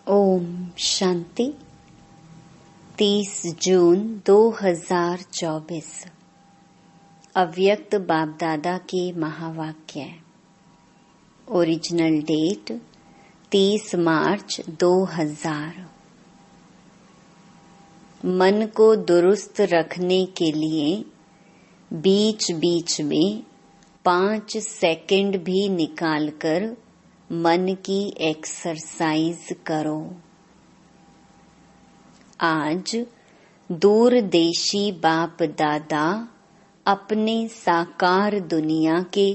ओम शांति। 30 जून 2024 अव्यक्त बाप दादा के महावाक्य। ओरिजिनल डेट 30 मार्च 2000। मन को दुरुस्त रखने के लिए बीच बीच में 5 सेकंड भी निकालकर मन की एक्सरसाइज करो। आज दूरदेशी बाप दादा अपने साकार दुनिया के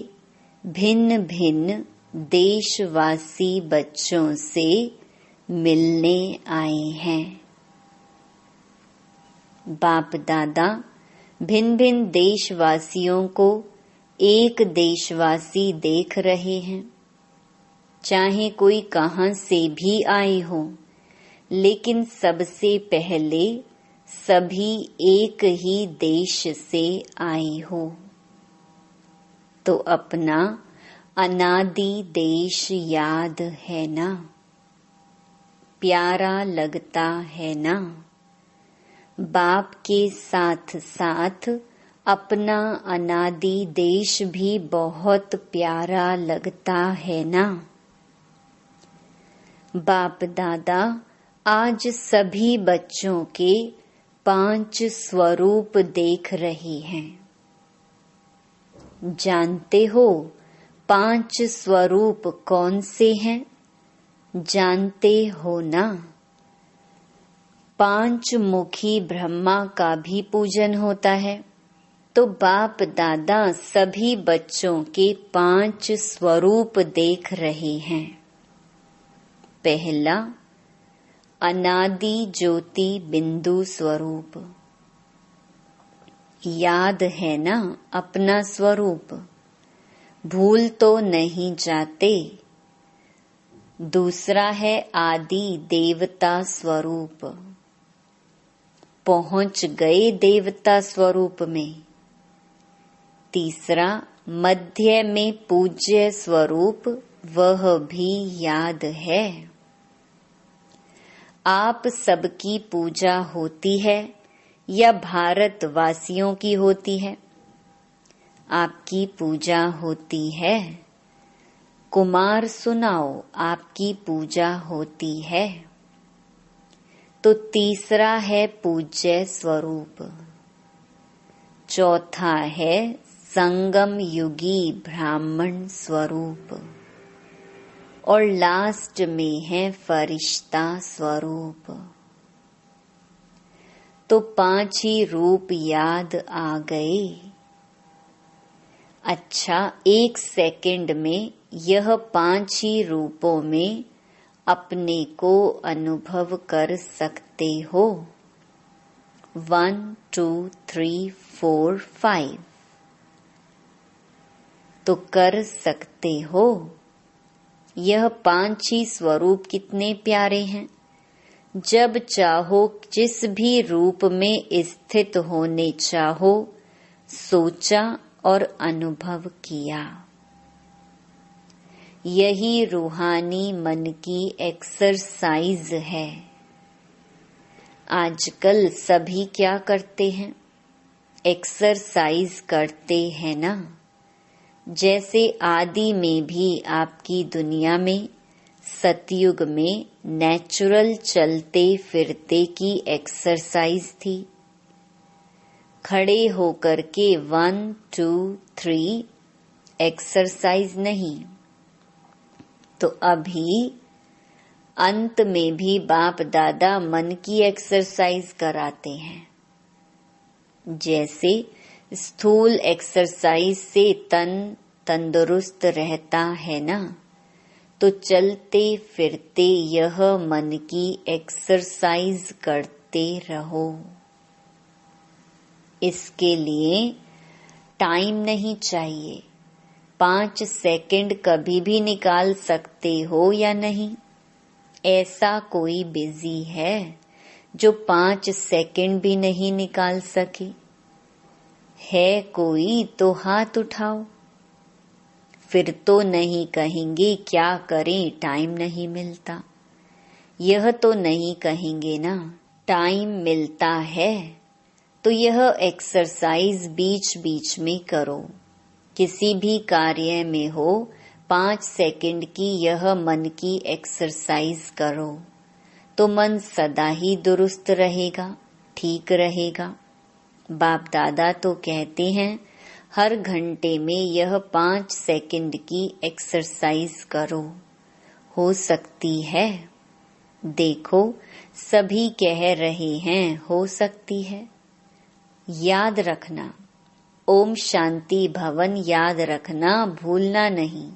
भिन्न भिन्न देशवासी बच्चों से मिलने आए हैं। बाप दादा भिन्न भिन्न देशवासियों को एक देशवासी देख रहे हैं। चाहे कोई कहां से भी आए हो, लेकिन सबसे पहले सभी एक ही देश से आए हो, तो अपना अनादि देश याद है ना? प्यारा लगता है ना? बाप के साथ साथ अपना अनादि देश भी बहुत प्यारा लगता है ना? बाप दादा आज सभी बच्चों के 5 स्वरूप देख रहे हैं। जानते हो 5 स्वरूप कौन से हैं? जानते हो ना? 5 मुखी ब्रह्मा का भी पूजन होता है। तो बाप दादा सभी बच्चों के 5 स्वरूप देख रहे हैं। पहला, अनादि ज्योति बिंदु स्वरूप। याद है ना अपना स्वरूप? भूल तो नहीं जाते? दूसरा है आदि देवता स्वरूप। पहुंच गए देवता स्वरूप में। तीसरा, मध्य में पूज्य स्वरूप, वह भी याद है। आप सबकी पूजा होती है या भारतवासियों की होती है? आपकी पूजा होती है। कुमार सुनाओ, आपकी पूजा होती है। तो तीसरा है पूज्य स्वरूप। चौथा है संगम युगी ब्राह्मण स्वरूप। और लास्ट में है फरिश्ता स्वरूप। तो 5 ही रूप याद आ गए। अच्छा, 1 सेकंड में यह 5 ही रूपों में अपने को अनुभव कर सकते हो। 1 2 3 4 5 तो कर सकते हो। यह 5 ही स्वरूप कितने प्यारे हैं। जब चाहो जिस भी रूप में स्थित होने चाहो, सोचा और अनुभव किया। यही रूहानी मन की एक्सरसाइज है। आजकल सभी क्या करते हैं? एक्सरसाइज करते हैं ना। जैसे आदि में भी आपकी दुनिया में सतयुग में नेचुरल चलते फिरते की एक्सरसाइज थी। खड़े होकर के 1 2 3 एक्सरसाइज नहीं। तो अभी अंत में भी बाप दादा मन की एक्सरसाइज कराते हैं। जैसे स्थूल एक्सरसाइज से तन तंदुरुस्त रहता है ना, तो चलते फिरते यह मन की एक्सरसाइज करते रहो। इसके लिए टाइम नहीं चाहिए। 5 सेकंड कभी भी निकाल सकते हो या नहीं? ऐसा कोई बिजी है जो 5 सेकंड भी नहीं निकाल सके? है कोई तो हाथ उठाओ। फिर तो नहीं कहेंगे क्या करें, टाइम नहीं मिलता। यह तो नहीं कहेंगे ना। टाइम मिलता है तो यह एक्सरसाइज बीच बीच में करो। किसी भी कार्य में हो 5 सेकंड की यह मन की एक्सरसाइज करो तो मन सदा ही दुरुस्त रहेगा, ठीक रहेगा। बाप दादा तो कहते हैं हर घंटे में यह 5 सेकंड की एक्सरसाइज करो। हो सकती है? देखो सभी कह रहे हैं हो सकती है। याद रखना, ओम शांति भवन याद रखना, भूलना नहीं।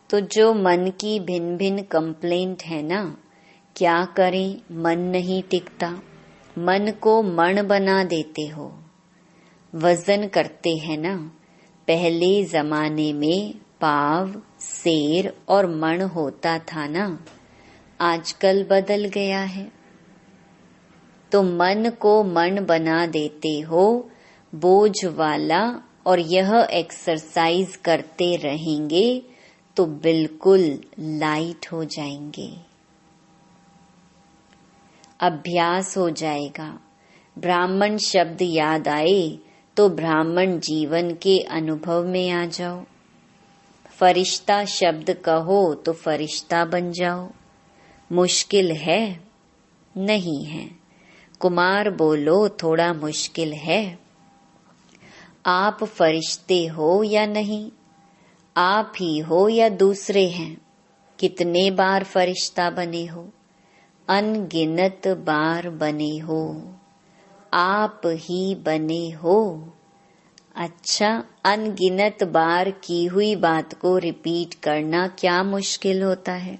तो जो मन की भिन्न भिन्न कंप्लेंट है ना, क्या करें, मन नहीं टिकता। मन को मण बना देते हो। वजन करते हैं ना, पहले जमाने में पाव, सेर और मण होता था ना, आजकल बदल गया है। तो मन को मण बना देते हो, बोझ वाला, और यह एक्सरसाइज करते रहेंगे तो बिल्कुल लाइट हो जाएंगे। अभ्यास हो जाएगा। ब्राह्मण शब्द याद आए तो ब्राह्मण जीवन के अनुभव में आ जाओ। फरिश्ता शब्द कहो तो फरिश्ता बन जाओ। मुश्किल है? नहीं है। कुमार बोलो थोड़ा मुश्किल है। आप फरिश्ते हो या नहीं? आप ही हो या दूसरे हैं? कितने बार फरिश्ता बने हो? अनगिनत बार बने हो। आप ही बने हो। अच्छा, अनगिनत बार की हुई बात को रिपीट करना क्या मुश्किल होता है?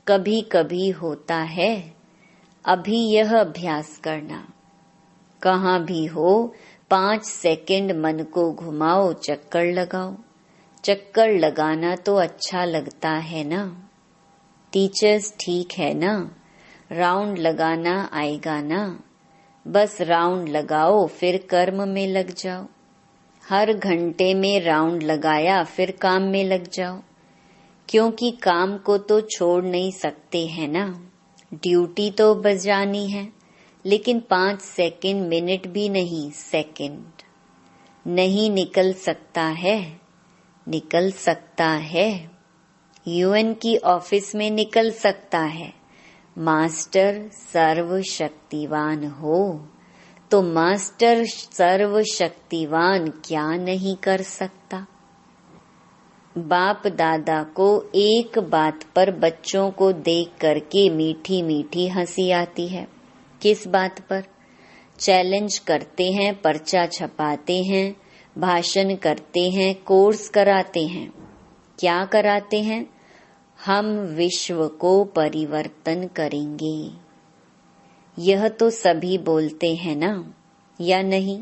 कभी कभी होता है। अभी यह अभ्यास करना। कहाँ भी हो 5 सेकंड मन को घुमाओ, चक्कर लगाओ। चक्कर लगाना तो अच्छा लगता है ना। टीचर्स ठीक है ना, राउंड लगाना आएगा ना। बस राउंड लगाओ फिर कर्म में लग जाओ। हर घंटे में राउंड लगाया फिर काम में लग जाओ, क्योंकि काम को तो छोड़ नहीं सकते हैं ना। ड्यूटी तो बजानी है, लेकिन 5 सेकंड मिनट भी नहीं, सेकंड नहीं निकल सकता है। निकल सकता है। यूएन की ऑफिस में निकल सकता है। मास्टर सर्वशक्तिवान हो तो मास्टर सर्वशक्तिवान क्या नहीं कर सकता। बाप दादा को एक बात पर बच्चों को देख करके मीठी मीठी हंसी आती है। किस बात पर? चैलेंज करते हैं, पर्चा छपाते हैं, भाषण करते हैं, कोर्स कराते हैं। क्या कराते हैं? हम विश्व को परिवर्तन करेंगे। यह तो सभी बोलते हैं ना, या नहीं?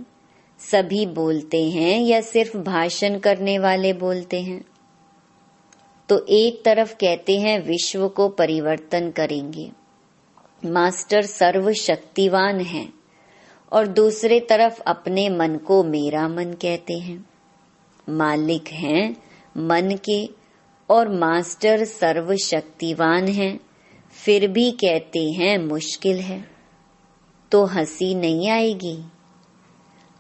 सभी बोलते हैं या सिर्फ भाषण करने वाले बोलते हैं? तो एक तरफ कहते हैं विश्व को परिवर्तन करेंगे, मास्टर सर्वशक्तिवान हैं, और दूसरे तरफ अपने मन को मेरा मन कहते हैं। मालिक हैं मन के और मास्टर सर्वशक्तिवान हैं, फिर भी कहते हैं मुश्किल है। तो हंसी नहीं आएगी?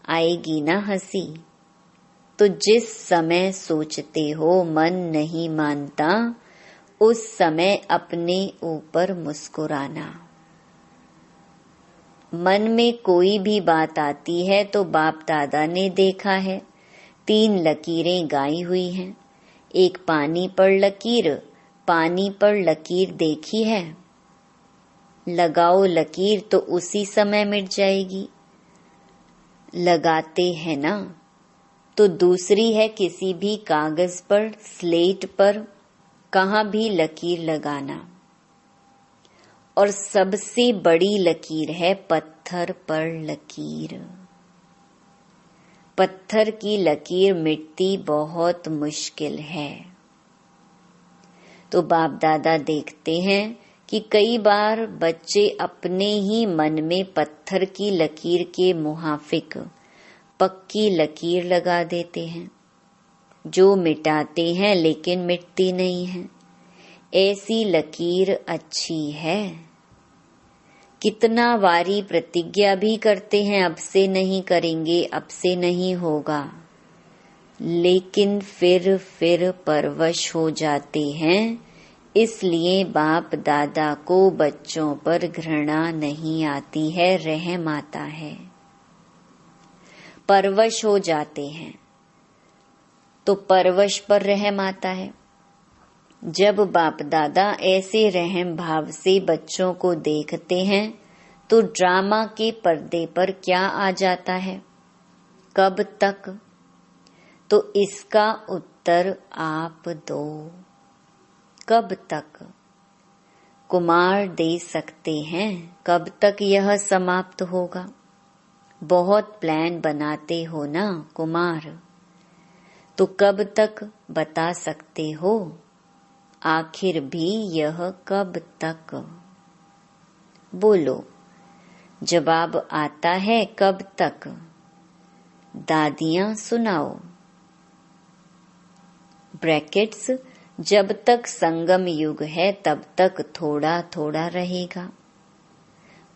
आएगी ना हंसी। तो जिस समय सोचते हो मन नहीं मानता, उस समय अपने ऊपर मुस्कुराना। मन में कोई भी बात आती है तो बाप दादा ने देखा है, 3 लकीरें गाई हुई हैं। एक पानी पर लकीर, पानी पर लकीर देखी है? लगाओ लकीर तो उसी समय मिट जाएगी। लगाते हैं ना। तो दूसरी है किसी भी कागज पर, स्लेट पर, कहाँ भी लकीर लगाना। और सबसे बड़ी लकीर है पत्थर पर लकीर। पत्थर की लकीर मिटती बहुत मुश्किल है। तो बाप दादा देखते हैं कि कई बार बच्चे अपने ही मन में पत्थर की लकीर के मुहाफिक पक्की लकीर लगा देते हैं, जो मिटाते हैं लेकिन मिटती नहीं है। ऐसी लकीर अच्छी है। कितना वारी प्रतिज्ञा भी करते हैं, अब से नहीं करेंगे, अब से नहीं होगा, लेकिन फिर परवश हो जाते हैं। इसलिए बाप दादा को बच्चों पर घृणा नहीं आती है, रहम आता है। परवश हो जाते हैं तो परवश पर रहम आता है। जब बाप दादा ऐसे रहम भाव से बच्चों को देखते हैं तो ड्रामा के पर्दे पर क्या आ जाता है, कब तक? तो इसका उत्तर आप दो। कब तक? कुमार दे सकते हैं। कब तक यह समाप्त होगा? बहुत प्लान बनाते हो ना कुमार, तो कब तक बता सकते हो? आखिर भी यह कब तक? बोलो, जवाब आता है कब तक? दादियां सुनाओ। ब्रैकेट्स, जब तक संगम युग है तब तक थोड़ा थोड़ा रहेगा।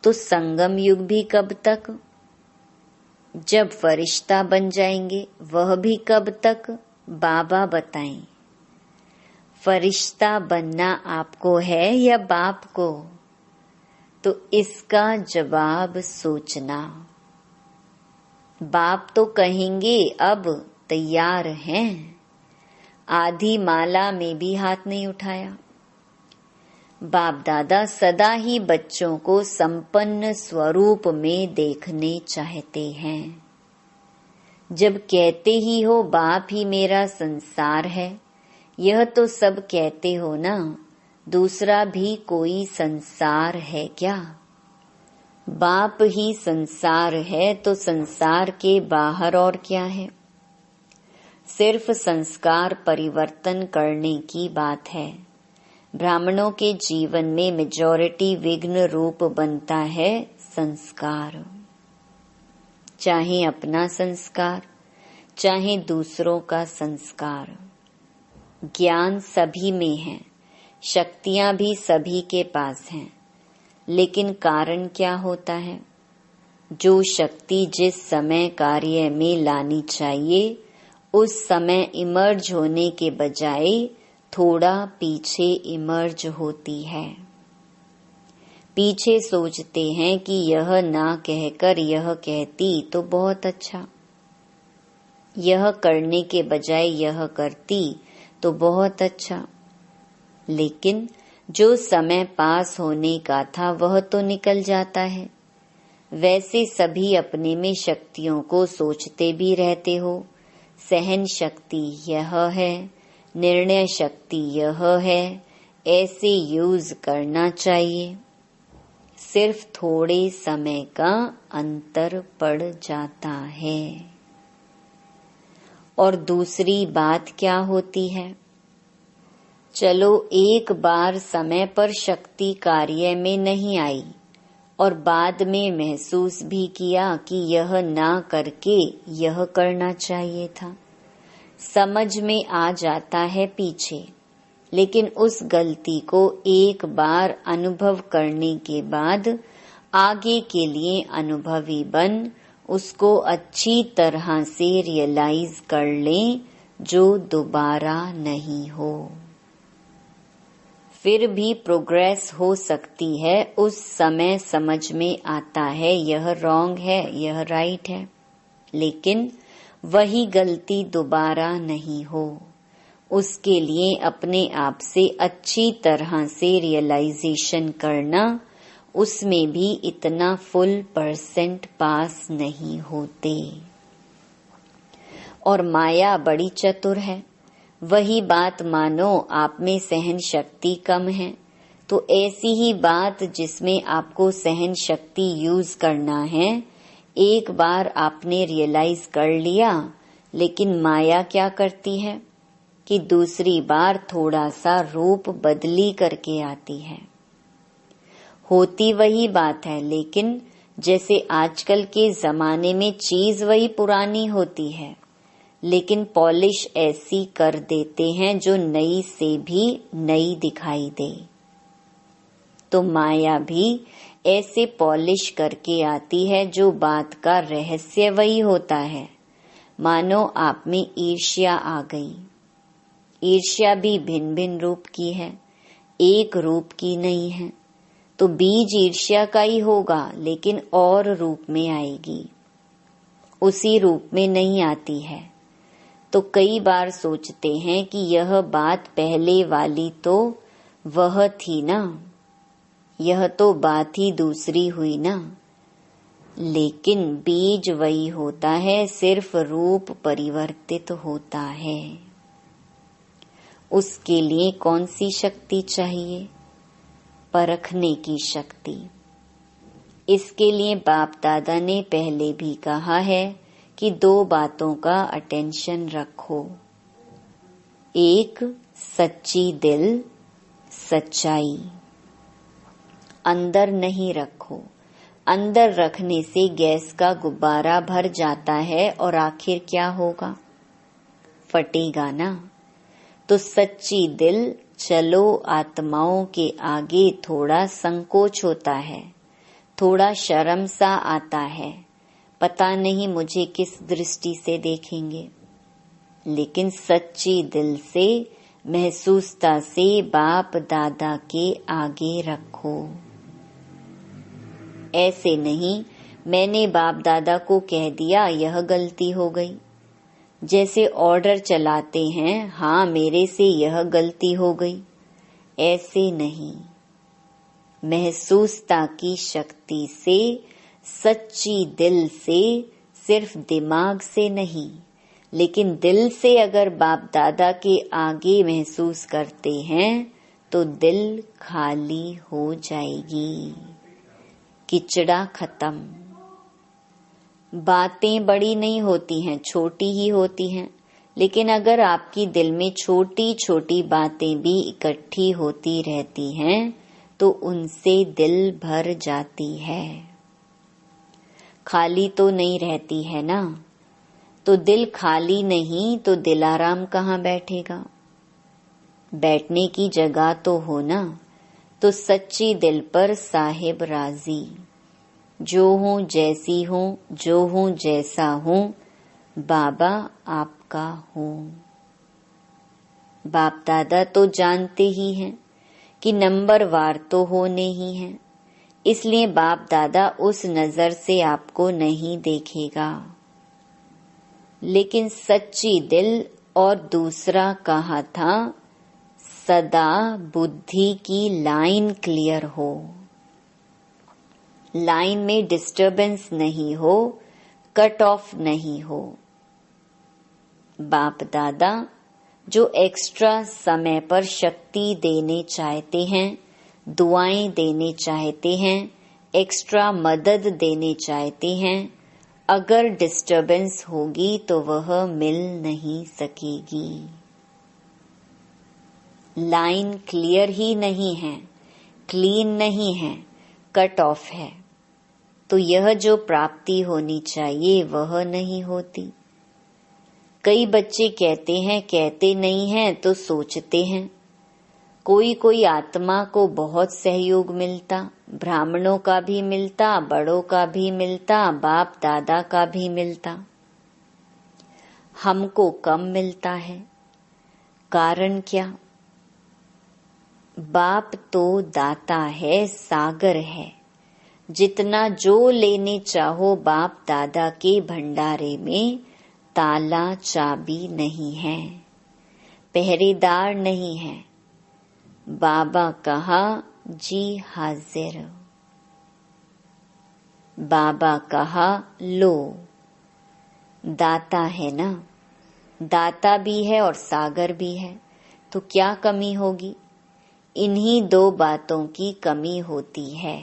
तो संगम युग भी कब तक? जब फरिश्ता बन जाएंगे, वह भी कब तक? बाबा बताएं। फरिश्ता बनना आपको है या बाप को? तो इसका जवाब सोचना। बाप तो कहेंगे अब तैयार हैं। आधी माला में भी हाथ नहीं उठाया। बाप दादा सदा ही बच्चों को संपन्न स्वरूप में देखने चाहते हैं। जब कहते ही हो बाप ही मेरा संसार है, यह तो सब कहते हो ना, दूसरा भी कोई संसार है क्या? बाप ही संसार है तो संसार के बाहर और क्या है? सिर्फ संस्कार परिवर्तन करने की बात है। ब्राह्मणों के जीवन में मेजॉरिटी विघ्न रूप बनता है संस्कार। चाहे अपना संस्कार, चाहे दूसरों का संस्कार। ज्ञान सभी में है, शक्तियां भी सभी के पास हैं, लेकिन कारण क्या होता है? जो शक्ति जिस समय कार्य में लानी चाहिए, उस समय इमर्ज होने के बजाय थोड़ा पीछे इमर्ज होती है। पीछे सोचते हैं कि यह ना कहकर यह कहती तो बहुत अच्छा, यह करने के बजाय यह करती तो बहुत अच्छा, लेकिन जो समय पास होने का था वह तो निकल जाता है। वैसे सभी अपने में शक्तियों को सोचते भी रहते हो। सहन शक्ति यह है, निर्णय शक्ति यह है, ऐसे यूज करना चाहिए। सिर्फ थोड़े समय का अंतर पड़ जाता है। और दूसरी बात क्या होती है? चलो एक बार समय पर शक्ति कार्य में नहीं आई और बाद में महसूस भी किया कि यह ना करके यह करना चाहिए था। समझ में आ जाता है पीछे, लेकिन उस गलती को एक बार अनुभव करने के बाद आगे के लिए अनुभवी बन उसको अच्छी तरह से रियलाइज कर लें, जो दोबारा नहीं हो। फिर भी प्रोग्रेस हो सकती है। उस समय समझ में आता है यह रॉन्ग है, यह राइट है, लेकिन वही गलती दोबारा नहीं हो। उसके लिए अपने आप से अच्छी तरह से रियलाइजेशन करना, उसमें भी इतना फुल % पास नहीं होते। और माया बड़ी चतुर है। वही बात मानो आप में सहन शक्ति कम है, तो ऐसी ही बात जिसमें आपको सहन शक्ति यूज करना है, एक बार आपने रियलाइज कर लिया, लेकिन माया क्या करती है कि दूसरी बार थोड़ा सा रूप बदली करके आती है। होती वही बात है, लेकिन जैसे आजकल के जमाने में चीज वही पुरानी होती है, लेकिन पॉलिश ऐसी कर देते हैं जो नई से भी नई दिखाई दे। तो माया भी ऐसे पॉलिश करके आती है जो बात का रहस्य वही होता है। मानो आप में ईर्ष्या आ गई। ईर्ष्या भी भिन्न भिन्न रूप की है, एक रूप की नहीं है। तो बीज ईर्ष्या का ही होगा, लेकिन और रूप में आएगी, उसी रूप में नहीं आती है। तो कई बार सोचते हैं कि यह बात पहले वाली तो वह थी ना, यह तो बात ही दूसरी हुई ना। लेकिन बीज वही होता है, सिर्फ रूप परिवर्तित होता है। उसके लिए कौन सी शक्ति चाहिए? परखने की शक्ति। इसके लिए बाप दादा ने पहले भी कहा है कि 2 बातों का अटेंशन रखो। एक, सच्ची दिल, सच्चाई। अंदर नहीं रखो। अंदर रखने से गैस का गुब्बारा भर जाता है और आखिर क्या होगा? फटेगा ना। तो सच्ची दिल, चलो आत्माओं के आगे थोड़ा संकोच होता है, थोड़ा शर्म सा आता है, पता नहीं मुझे किस दृष्टि से देखेंगे। लेकिन सच्ची दिल से, महसूसता से बाप दादा के आगे रखो। ऐसे नहीं मैंने बाप दादा को कह दिया, यह गलती हो गई। जैसे ऑर्डर चलाते हैं, हाँ मेरे से यह गलती हो गई, ऐसे नहीं। महसूसता की शक्ति से, सच्ची दिल से, सिर्फ दिमाग से नहीं, लेकिन दिल से अगर बाप दादा के आगे महसूस करते हैं तो दिल खाली हो जाएगी, किचड़ा खत्म। बातें बड़ी नहीं होती हैं, छोटी ही होती हैं, लेकिन अगर आपकी दिल में छोटी छोटी बातें भी इकट्ठी होती रहती हैं तो उनसे दिल भर जाती है, खाली तो नहीं रहती है ना। तो दिल खाली नहीं तो दिलाराम कहाँ बैठेगा? बैठने की जगह तो हो ना। तो सच्ची दिल पर साहिब राजी, जो हूँ जैसी हूँ, जो हूँ जैसा हूँ, बाबा आपका हूँ। बाप दादा तो जानते ही हैं कि नंबरवार तो होने ही हैं, इसलिए बाप दादा उस नजर से आपको नहीं देखेगा। लेकिन सच्ची दिल और दूसरा कहा था, सदा बुद्धि की लाइन क्लियर हो, लाइन में डिस्टरबेंस नहीं हो, कट ऑफ नहीं हो। बाप दादा जो एक्स्ट्रा समय पर शक्ति देने चाहते हैं, दुआएं देने चाहते हैं, एक्स्ट्रा मदद देने चाहते हैं, अगर डिस्टरबेंस होगी तो वह मिल नहीं सकेगी। लाइन क्लियर ही नहीं है, क्लीन नहीं है, कट ऑफ है, तो यह जो प्राप्ति होनी चाहिए वह नहीं होती। कई बच्चे कहते हैं, कहते नहीं हैं तो सोचते हैं। कोई कोई आत्मा को बहुत सहयोग मिलता, ब्राह्मणों का भी मिलता, बड़ों का भी मिलता, बाप दादा का भी मिलता, हमको कम मिलता है। कारण क्या? बाप तो दाता है, सागर है। जितना जो लेने चाहो बाप दादा के भंडारे में, ताला चाबी नहीं है, पहरेदार नहीं है। बाबा कहा जी हाजिर, बाबा कहा लो। दाता है ना, दाता भी है और सागर भी है, तो क्या कमी होगी? इन्हीं 2 बातों की कमी होती है।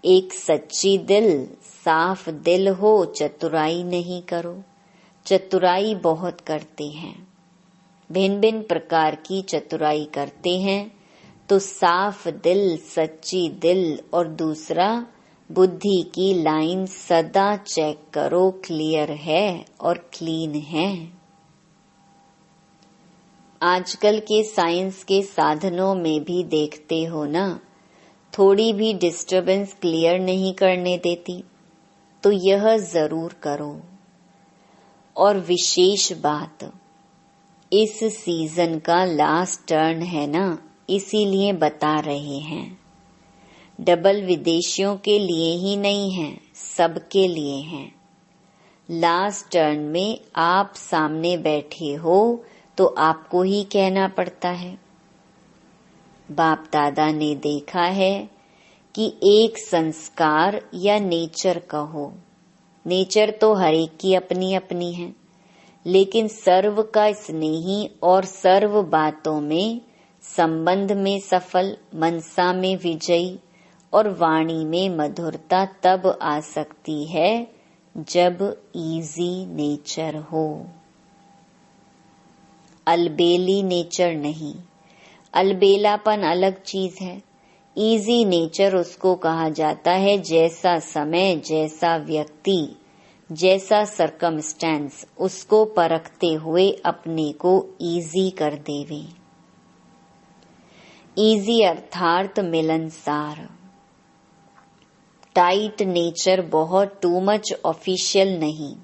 एक सच्ची दिल, साफ दिल हो, चतुराई नहीं करो। चतुराई बहुत करते हैं, भिन्न भिन्न प्रकार की चतुराई करते हैं। तो साफ दिल, सच्ची दिल और दूसरा बुद्धि की लाइन सदा चेक करो, क्लियर है और क्लीन है। आजकल के साइंस के साधनों में भी देखते हो ना, थोड़ी भी डिस्टरबेंस क्लियर नहीं करने देती, तो यह जरूर करो। और विशेष बात, इस सीजन का लास्ट टर्न है ना, इसीलिए बता रहे हैं। डबल विदेशियों के लिए ही नहीं है, सबके लिए है। लास्ट टर्न में आप सामने बैठे हो तो आपको ही कहना पड़ता है। बाप दादा ने देखा है कि एक संस्कार या नेचर कहो, नेचर तो हर एक की अपनी अपनी है, लेकिन सर्व का स्नेही और सर्व बातों में, संबंध में सफल, मनसा में विजयी और वाणी में मधुरता तब आ सकती है जब इजी नेचर हो, अलबेली नेचर नहीं। अलबेलापन अलग चीज है। इजी नेचर उसको कहा जाता है जैसा समय, जैसा व्यक्ति, जैसा सरकमस्टेंस उसको परखते हुए अपने को इजी कर देवे। इजी अर्थात मिलनसार। टाइट नेचर बहुत टू मच ऑफिशियल नहीं।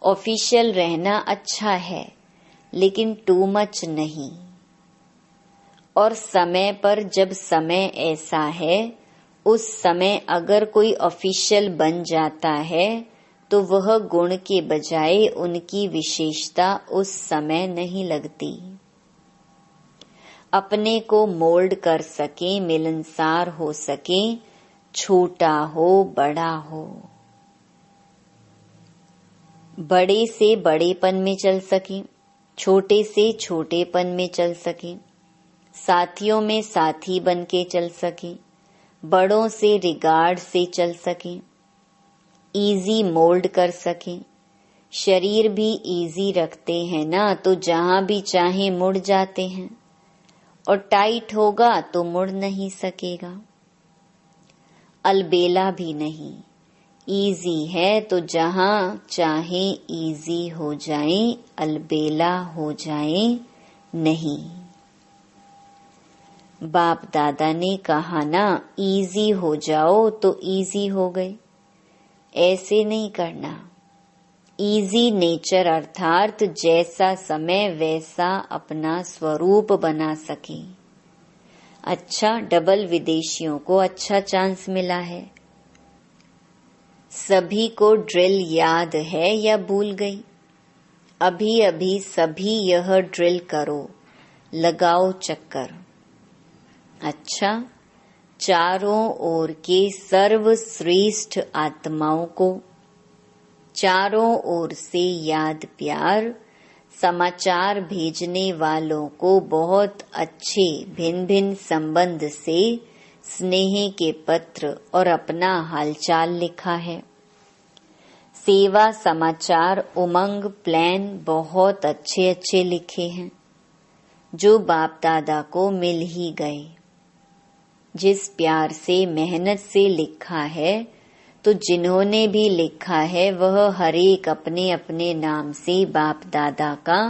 ऑफिशियल रहना अच्छा है, लेकिन टू मच नहीं। और समय पर जब समय ऐसा है, उस समय अगर कोई ऑफिशियल बन जाता है तो वह गुण के बजाय उनकी विशेषता उस समय नहीं लगती। अपने को मोल्ड कर सके, मिलनसार हो सके, छोटा हो बड़ा हो, बड़े से बड़ेपन में चल सके, छोटे से छोटेपन में चल सके, साथियों में साथी बन के चल सके, बड़ों से रिगार्ड से चल सके, इजी मोल्ड कर सके। शरीर भी इजी रखते हैं ना, तो जहां भी चाहे मुड़ जाते हैं, और टाइट होगा तो मुड़ नहीं सकेगा। अलबेला भी नहीं, इजी है तो जहां चाहे इजी हो जाए, अलबेला हो जाए नहीं। बाप दादा ने कहा ना, इजी हो जाओ तो इजी हो गए, ऐसे नहीं करना। इजी नेचर अर्थात जैसा समय वैसा अपना स्वरूप बना सके। अच्छा, डबल विदेशियों को अच्छा चांस मिला है। सभी को ड्रिल याद है या भूल गई? अभी अभी सभी यह ड्रिल करो, लगाओ चक्कर। अच्छा, चारों ओर के सर्वश्रेष्ठ आत्माओं को, चारों ओर से याद प्यार, समाचार भेजने वालों को बहुत अच्छे भिन्न भिन्न संबंध से स्नेह के पत्र और अपना हालचाल लिखा है। सेवा समाचार उमंग प्लान बहुत अच्छे अच्छे लिखे हैं, जो बाप दादा को मिल ही गए। जिस प्यार से मेहनत से लिखा है, तो जिन्होंने भी लिखा है वह हर एक अपने अपने नाम से बाप दादा का,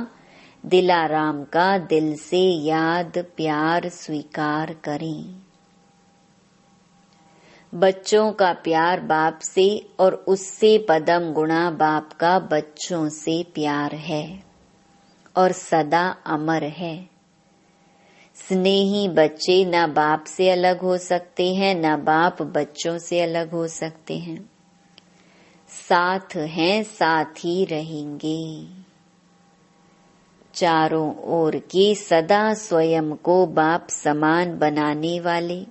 दिलाराम का दिल से याद प्यार स्वीकार करें। बच्चों का प्यार बाप से और उससे पदम गुणा बाप का बच्चों से प्यार है और सदा अमर है। स्नेही बच्चे न बाप से अलग हो सकते हैं, न बाप बच्चों से अलग हो सकते हैं। साथ हैं, साथ ही रहेंगे। चारों ओर के सदा स्वयं को बाप समान बनाने वाले,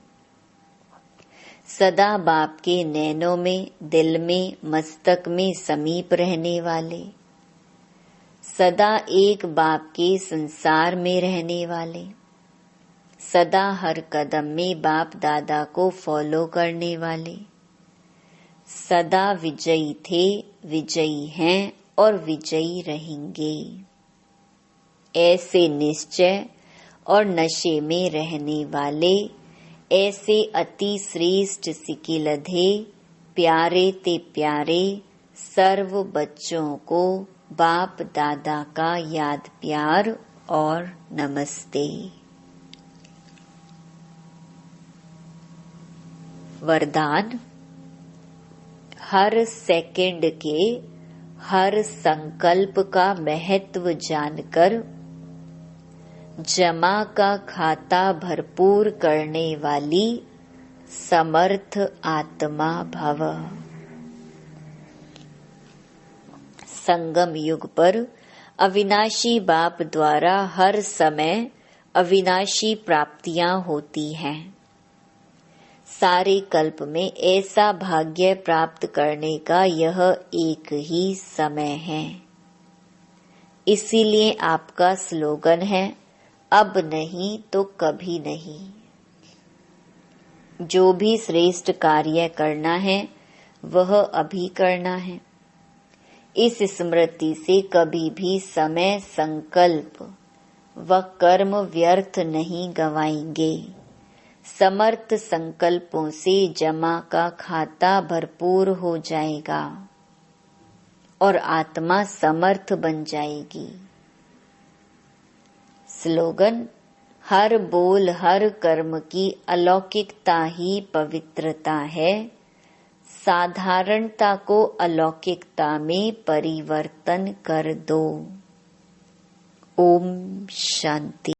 सदा बाप के नैनों में, दिल में, मस्तक में समीप रहने वाले, सदा एक बाप के संसार में रहने वाले, सदा हर कदम में बाप दादा को फॉलो करने वाले, सदा विजयी थे, विजयी हैं और विजयी रहेंगे। ऐसे निश्चय और नशे में रहने वाले, ऐसे अति श्रेष्ठ सिकिलधे, प्यारे ते प्यारे सर्व बच्चों को बाप दादा का याद प्यार और नमस्ते। वरदान। हर सेकंड के हर संकल्प का महत्व जानकर जमा का खाता भरपूर करने वाली समर्थ आत्मा भव। संगम युग पर अविनाशी बाप द्वारा हर समय अविनाशी प्राप्तियां होती हैं। सारे कल्प में ऐसा भाग्य प्राप्त करने का यह एक ही समय है। इसीलिए आपका स्लोगन है, अब नहीं तो कभी नहीं। जो भी श्रेष्ठ कार्य करना है वह अभी करना है। इस स्मृति से कभी भी समय, संकल्प व कर्म व्यर्थ नहीं गवाएंगे। समर्थ संकल्पों से जमा का खाता भरपूर हो जाएगा और आत्मा समर्थ बन जाएगी। स्लोगन। हर बोल हर कर्म की अलौकिकता ही पवित्रता है। साधारणता को अलौकिकता में परिवर्तन कर दो। ओम शांति।